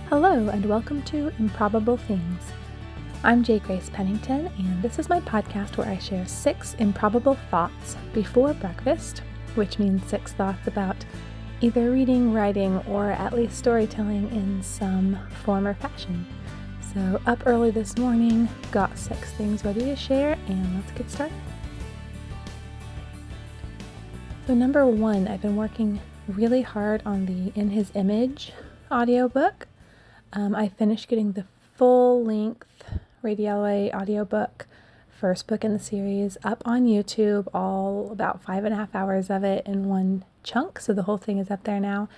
Hello and welcome to Improbable Things. I'm J. Grace Pennington, and this is my podcast where I share 6 improbable thoughts before breakfast, which means 6 thoughts about either reading, writing, or at least storytelling in some form or fashion. So up early this morning, got 6 things ready to share, and let's get started. So number 1, I've been working really hard on the In His Image audiobook. I finished getting the full-length Radiale audiobook, first book in the series, up on YouTube, all about 5.5 hours of it in one chunk, so the whole thing is up there now.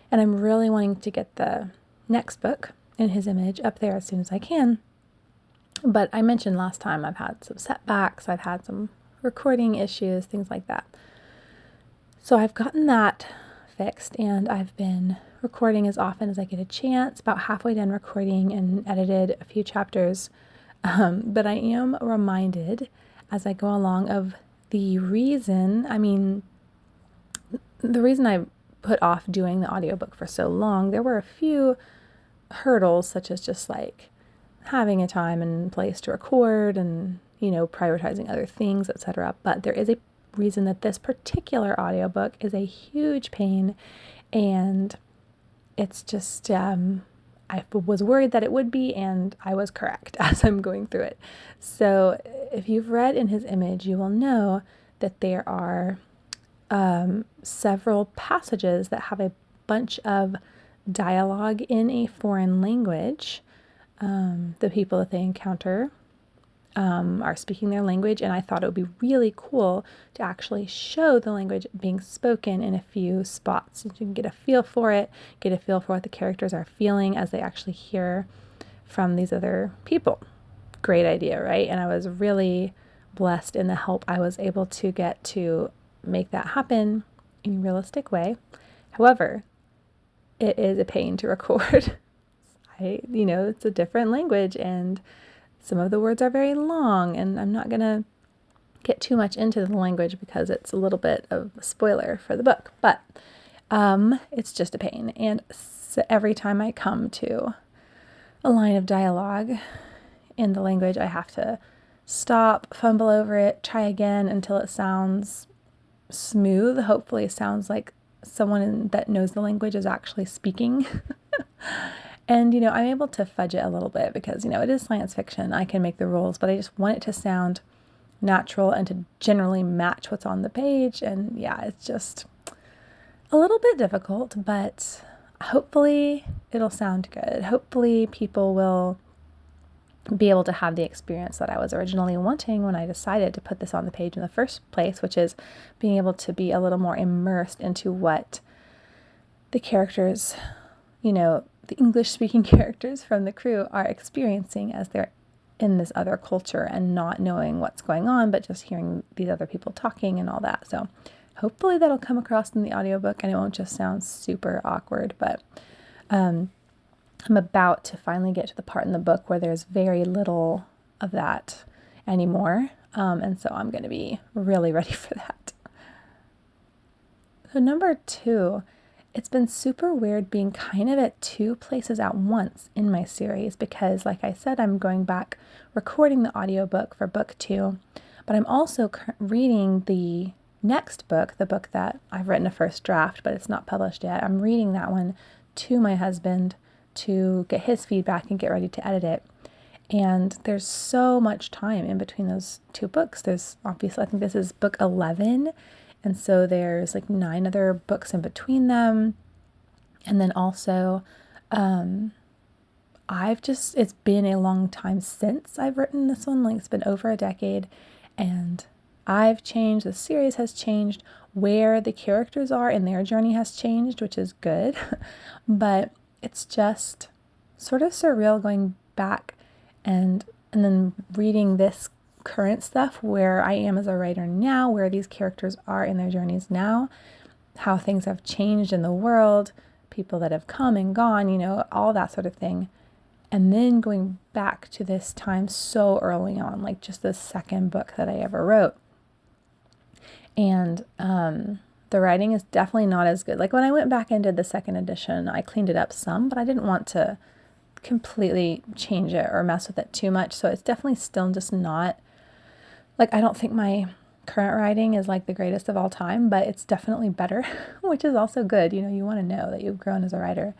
And I'm really wanting to get the next book, In His Image, up there as soon as I can. But I mentioned last time I've had some setbacks, I've had some recording issues, things like that. So I've gotten that fixed, and I've been recording as often as I get a chance, about halfway done recording and edited a few chapters. But I am reminded as I go along of the reason I put off doing the audiobook for so long. There were a few hurdles, such as just like having a time and place to record and, prioritizing other things, etc. But there is a reason that this particular audiobook is a huge pain, and it's just, I was worried that it would be, and I was correct as I'm going through it. So if you've read In His Image, you will know that there are several passages that have a bunch of dialogue in a foreign language. The people that they encounter are speaking their language, and I thought it would be really cool to actually show the language being spoken in a few spots. You can get a feel for it, get a feel for what the characters are feeling as they actually hear from these other people. Great idea, right? And I was really blessed in the help I was able to get to make that happen in a realistic way. However, it is a pain to record. It's a different language, and some of the words are very long, and I'm not going to get too much into the language because it's a little bit of a spoiler for the book, but it's just a pain. And so every time I come to a line of dialogue in the language, I have to stop, fumble over it, try again until it sounds smooth. Hopefully it sounds like someone that knows the language is actually speaking. And, I'm able to fudge it a little bit because, it is science fiction. I can make the rules, but I just want it to sound natural and to generally match what's on the page. And yeah, it's just a little bit difficult, but hopefully it'll sound good. Hopefully people will be able to have the experience that I was originally wanting when I decided to put this on the page in the first place, which is being able to be a little more immersed into what the characters, the English-speaking characters from the crew are experiencing as they're in this other culture and not knowing what's going on, but just hearing these other people talking and all that. So hopefully that'll come across in the audiobook and it won't just sound super awkward, but I'm about to finally get to the part in the book where there's very little of that anymore, and so I'm going to be really ready for that. So number 2, it's been super weird being kind of at 2 places at once in my series because, like I said, I'm going back recording the audiobook for book 2, but I'm also reading the next book, the book that I've written a first draft, but it's not published yet. I'm reading that one to my husband to get his feedback and get ready to edit it. And there's so much time in between those 2 books. There's obviously, I think this is book 11, and so there's like 9 other books in between them. And then also, it's been a long time since I've written this one. Like, it's been over a decade, and I've changed, the series has changed, where the characters are in their journey has changed, which is good. But it's just sort of surreal going back and then reading this current stuff, where I am as a writer now, where these characters are in their journeys now, how things have changed in the world, people that have come and gone, all that sort of thing. And then going back to this time so early on, like just the second book that I ever wrote. And The writing is definitely not as good. Like when I went back and did the second edition, I cleaned it up some, but I didn't want to completely change it or mess with it too much. So it's definitely still just not, like, I don't think my current writing is like the greatest of all time, but it's definitely better, which is also good. You know, you want to know that you've grown as a writer.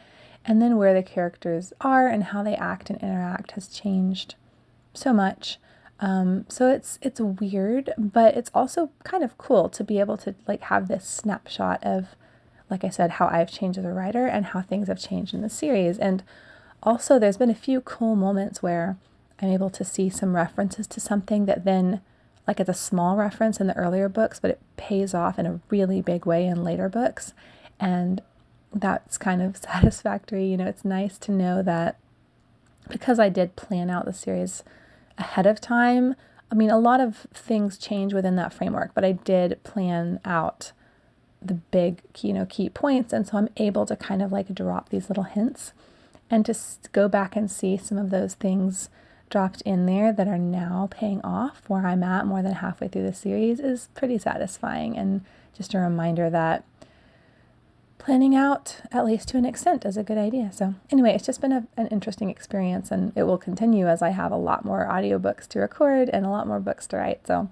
And then where the characters are and how they act and interact has changed so much. So it's weird, but it's also kind of cool to be able to like have this snapshot of, like I said, how I've changed as a writer and how things have changed in the series. And also there's been a few cool moments where I'm able to see some references to something that then, like it's a small reference in the earlier books, but it pays off in a really big way in later books. And that's kind of satisfactory. You know, it's nice to know that because I did plan out the series ahead of time. I mean, a lot of things change within that framework, but I did plan out the big, key points. And so I'm able to kind of like drop these little hints and to go back and see some of those things dropped in there that are now paying off where I'm at more than halfway through the series is pretty satisfying. And just a reminder that planning out, at least to an extent, is a good idea. So anyway, it's just been an interesting experience, and it will continue as I have a lot more audiobooks to record and a lot more books to write. So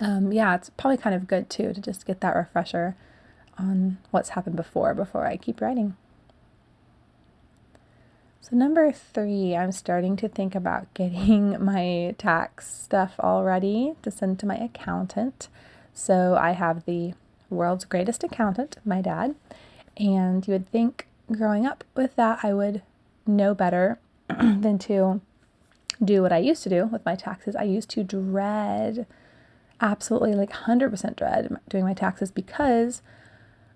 yeah, it's probably kind of good too to just get that refresher on what's happened before I keep writing. So number 3, I'm starting to think about getting my tax stuff all ready to send to my accountant. So I have the world's greatest accountant, my dad, and you would think growing up with that I would know better than to do what I used to do with my taxes. I used to dread, absolutely like 100% dread doing my taxes because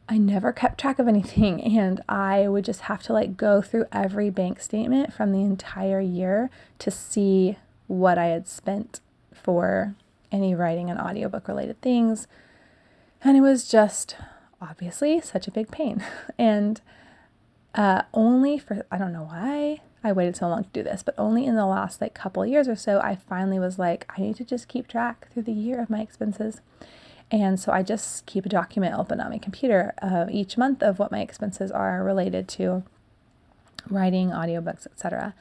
I never kept track of anything, and I would just have to like go through every bank statement from the entire year to see what I had spent for any writing and audiobook related things. And it was just obviously such a big pain. And only for, I don't know why I waited so long to do this, but only in the last like couple years or so, I finally was like, I need to just keep track through the year of my expenses. And so I just keep a document open on my computer each month of what my expenses are related to writing, audiobooks, etc.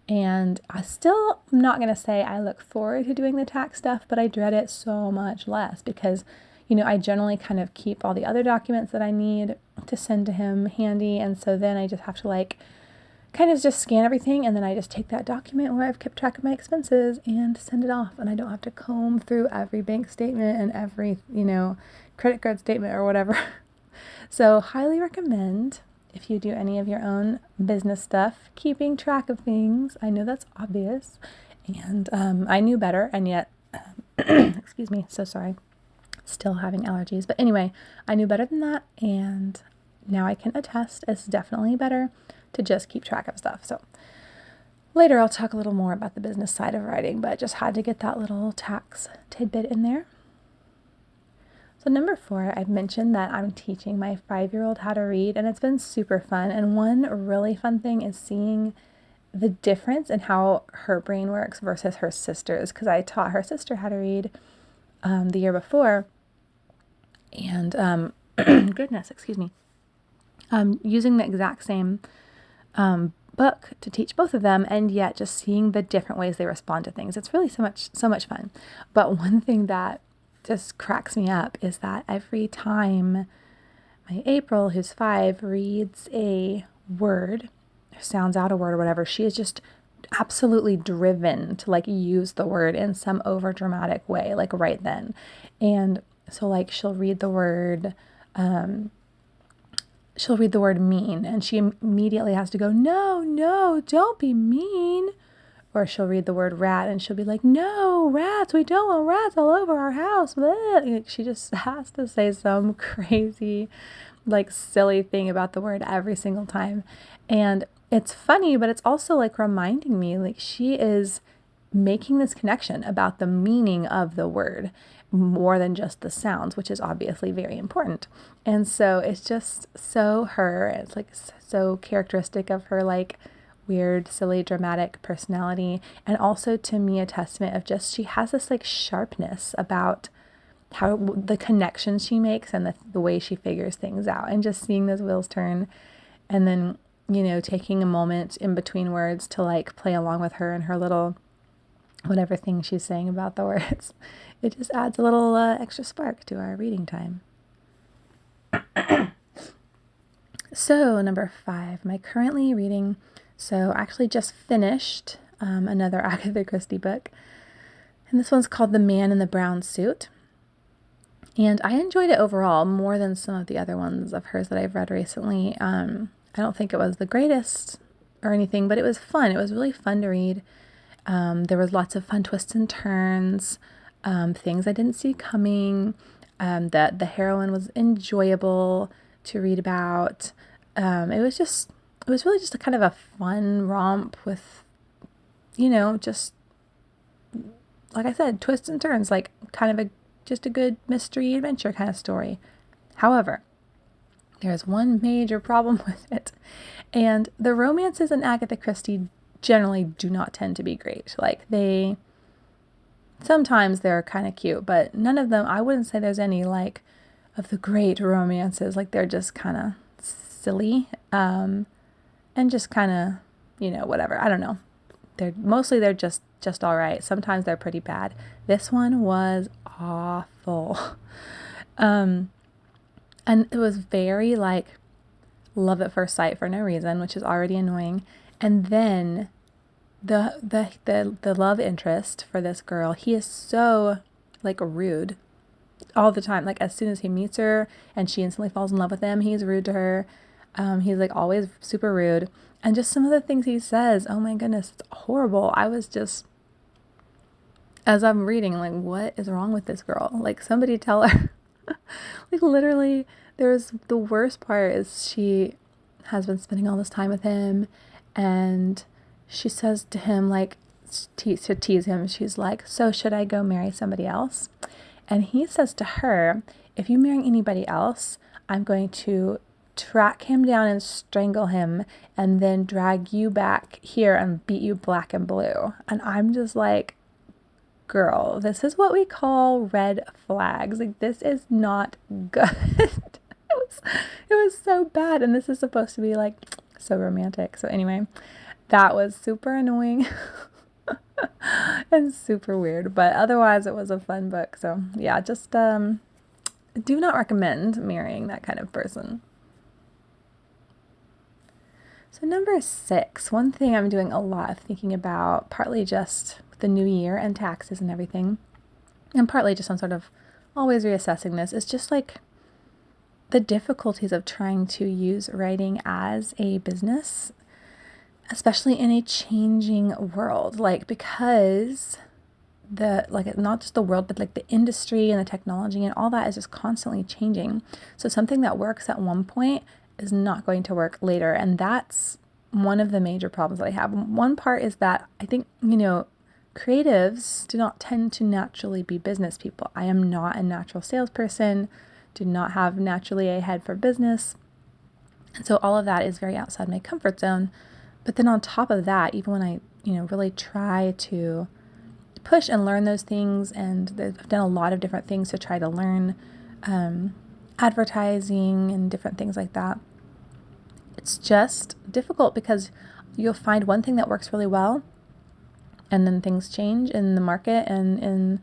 And I still am not going to say I look forward to doing the tax stuff, but I dread it so much less because, I generally kind of keep all the other documents that I need to send to him handy. And so then I just have to like kind of just scan everything, and then I just take that document where I've kept track of my expenses and send it off, and I don't have to comb through every bank statement and every, credit card statement or whatever. So highly recommend, if you do any of your own business stuff, keeping track of things. I know that's obvious, and I knew better, and yet, excuse me, so sorry, still having allergies. But anyway, I knew better than that, and now I can attest it's definitely better to just keep track of stuff. So later I'll talk a little more about the business side of writing, but just had to get that little tax tidbit in there. So number 4, I've mentioned that I'm teaching my 5-year-old how to read, and it's been super fun. And one really fun thing is seeing the difference in how her brain works versus her sister's, because I taught her sister how to read the year before, and goodness, excuse me, using the exact same book to teach both of them, and yet just seeing the different ways they respond to things. It's really so much fun. But one thing that just cracks me up is that every time my April, who's 5, reads a word, sounds out a word or whatever, she is just absolutely driven to like use the word in some over dramatic way, like right then. And so like she'll read the word mean, and she immediately has to go, no, don't be mean. Or she'll read the word rat, and she'll be like, no, rats, we don't want rats all over our house. She just has to say some crazy, like silly thing about the word every single time. And it's funny, but it's also like reminding me, like she is making this connection about the meaning of the word more than just the sounds, which is obviously very important. And so it's just so her, it's like so characteristic of her like weird, silly, dramatic personality. And also to me, a testament of just, she has this like sharpness about how the connections she makes and the way she figures things out, and just seeing those wheels turn, and then, taking a moment in between words to like play along with her and her little whatever thing she's saying about the words. It just adds a little extra spark to our reading time. So, number 5, am I currently reading? So, I actually just finished another Agatha Christie book, and this one's called The Man in the Brown Suit. And I enjoyed it overall more than some of the other ones of hers that I've read recently. I don't think it was the greatest or anything, but it was fun. It was really fun to read. There was lots of fun twists and turns, things I didn't see coming, that the heroine was enjoyable to read about. It was really just a kind of a fun romp with, just, like I said, twists and turns, like kind of just a good mystery adventure kind of story. However, there's one major problem with it, and the romances in Agatha Christie generally do not tend to be great. Like, sometimes they're kind of cute, but none of them, I wouldn't say there's any like of the great romances. Like, they're just kind of silly, and just kind of, whatever. I don't know. They're just all right. Sometimes they're pretty bad. This one was awful. And it was very like love at first sight for no reason, which is already annoying. And then the love interest for this girl, he is so like rude all the time. Like, as soon as he meets her and she instantly falls in love with him, he's rude to her. He's like always super rude. And just some of the things he says, oh my goodness, it's horrible. I was just, as I'm reading, like, what is wrong with this girl? Like, somebody tell her. Like, literally, the worst part is she has been spending all this time with him, and she says to him, like, to tease him, she's like, so should I go marry somebody else? And he says to her, if you marry anybody else, I'm going to track him down and strangle him and then drag you back here and beat you black and blue. And I'm just like, girl, this is what we call red flags. Like, this is not good. It was so bad, and this is supposed to be like so romantic. So anyway, that was super annoying and super weird, but otherwise it was a fun book. So yeah, just do not recommend marrying that kind of person. So number 6, one thing I'm doing a lot of thinking about, partly just the new year and taxes and everything, and partly just on sort of always reassessing this, is just like the difficulties of trying to use writing as a business, especially in a changing world. Like, because not just the world, but like the industry and the technology and all that is just constantly changing. So something that works at one point is not going to work later. And that's one of the major problems that I have. One part is that I think, creatives do not tend to naturally be business people. I am not a natural salesperson, do not have naturally a head for business. And so all of that is very outside my comfort zone. But then on top of that, even when I, really try to push and learn those things, and I've done a lot of different things to try to learn advertising and different things like that, it's just difficult because you'll find one thing that works really well, and then things change in the market and in,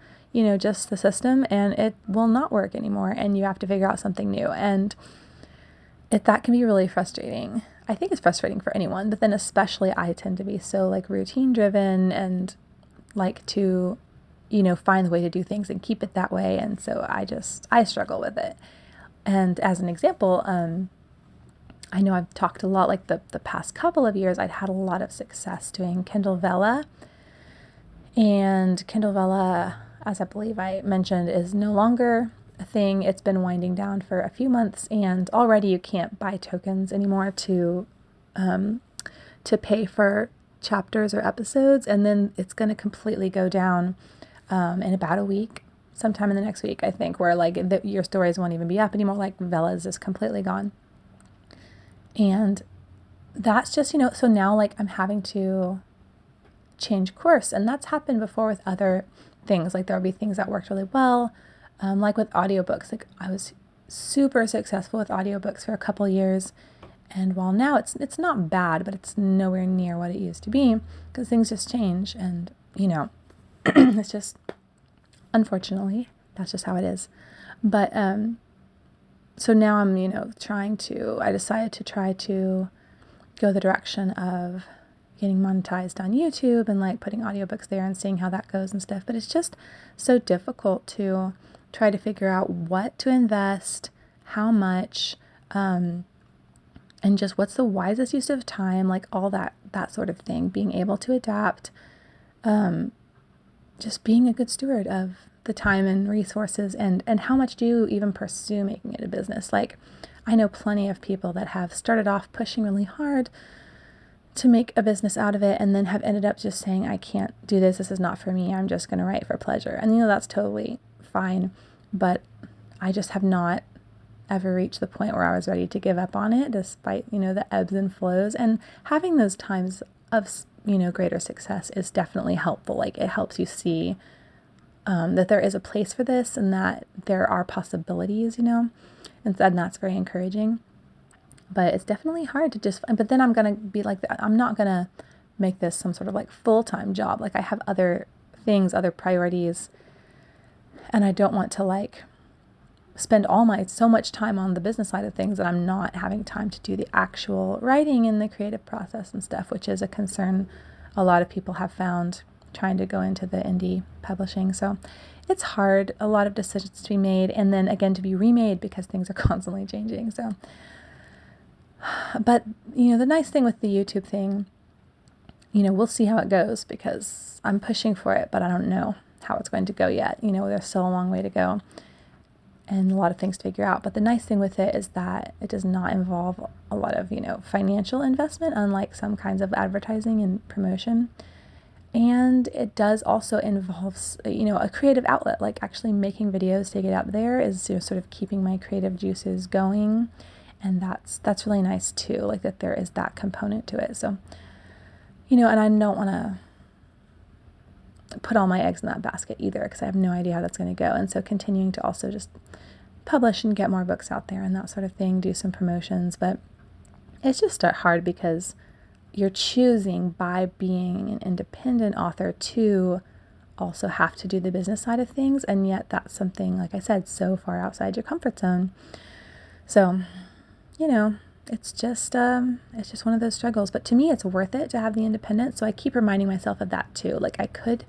just the system, and it will not work anymore, and you have to figure out something new. And that can be really frustrating. I think it's frustrating for anyone, but then especially I tend to be so like routine driven and like to, find the way to do things and keep it that way. And so I struggle with it. And as an example, I know I've talked a lot, like the past couple of years, I'd had a lot of success doing Kindle Vella. And Kindle Vella, as I believe I mentioned, is no longer a thing. It's been winding down for a few months, and already you can't buy tokens anymore to pay for chapters or episodes. And then it's going to completely go down in about a week, sometime in the next week, I think, where like your stories won't even be up anymore. Like, Vella is just completely gone. And that's just, so now like I'm having to change course. And that's happened before with other things. Like, there'll be things that worked really well. Like with audiobooks, like I was super successful with audiobooks for a couple years. And while now it's not bad, but it's nowhere near what it used to be because things just change. And, it's just, unfortunately, that's just how it is. But so now I'm, I decided to try to go the direction of getting monetized on YouTube and like putting audiobooks there and seeing how that goes and stuff. But it's just so difficult to try to figure out what to invest, how much, and just what's the wisest use of time, like all that sort of thing, being able to adapt, just being a good steward of the time and resources, and how much do you even pursue making it a business? Like, I know plenty of people that have started off pushing really hard to make a business out of it and then have ended up just saying, I can't do this. This is not for me. I'm just going to write for pleasure. And, that's totally fine. But I just have not ever reached the point where I was ready to give up on it, despite, the ebbs and flows. And having those times of, greater success is definitely helpful. Like, it helps you see that there is a place for this and that there are possibilities, and that's very encouraging. But it's definitely hard to just, but then I'm going to be like, I'm not going to make this some sort of like full-time job. Like, I have other things, other priorities, and I don't want to like spend so much time on the business side of things that I'm not having time to do the actual writing and the creative process and stuff, which is a concern a lot of people have found trying to go into the indie publishing. So it's hard, a lot of decisions to be made, and then again to be remade because things are constantly changing. So, but the nice thing with the YouTube thing, we'll see how it goes because I'm pushing for it, but I don't know how it's going to go yet. There's still a long way to go and a lot of things to figure out. But the nice thing with it is that it does not involve a lot of, financial investment, unlike some kinds of advertising and promotion. And it does also involve, a creative outlet, like actually making videos to get out there is sort of keeping my creative juices going. And that's really nice too, like that there is that component to it. So, and I don't want to put all my eggs in that basket either because I have no idea how that's going to go. And so continuing to also just publish and get more books out there and that sort of thing, do some promotions. But it's just hard because you're choosing by being an independent author to also have to do the business side of things. And yet that's something, like I said, so far outside your comfort zone. So, it's just one of those struggles. But to me, it's worth it to have the independence. So I keep reminding myself of that too. Like, I could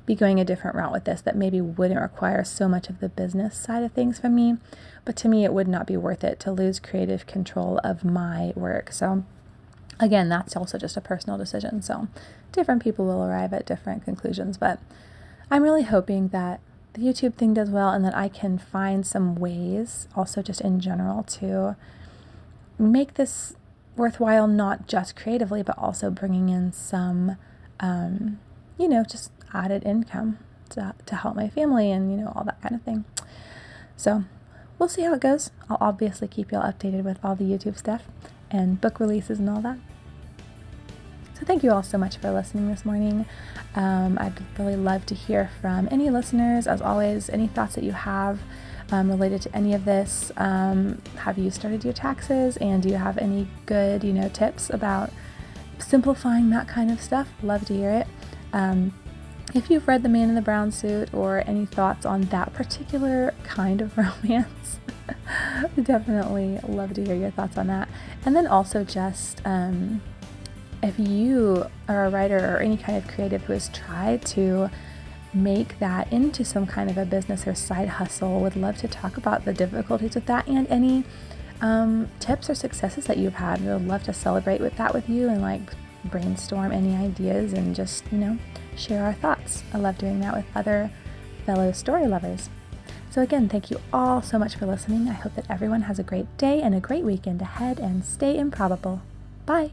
be going a different route with this that maybe wouldn't require so much of the business side of things from me. But to me, it would not be worth it to lose creative control of my work. So again, that's also just a personal decision. So different people will arrive at different conclusions. But I'm really hoping that the YouTube thing does well and that I can find some ways, also just in general, to make this worthwhile, not just creatively, but also bringing in some, just added income to help my family and, all that kind of thing. So we'll see how it goes. I'll obviously keep you all updated with all the YouTube stuff and book releases and all that. So thank you all so much for listening this morning. I'd really love to hear from any listeners. As always, any thoughts that you have related to any of this. Have you started your taxes? And do you have any good, tips about simplifying that kind of stuff? Love to hear it. If you've read The Man in the Brown Suit or any thoughts on that particular kind of romance, definitely love to hear your thoughts on that. And then also just if you are a writer or any kind of creative who has tried to make that into some kind of a business or side hustle, would love to talk about the difficulties with that and any tips or successes that you've had. We'd love to celebrate with you and brainstorm any ideas and just, share our thoughts. I love doing that with other fellow story lovers. So again, thank you all so much for listening. I hope that everyone has a great day and a great weekend ahead, and stay improbable. Bye.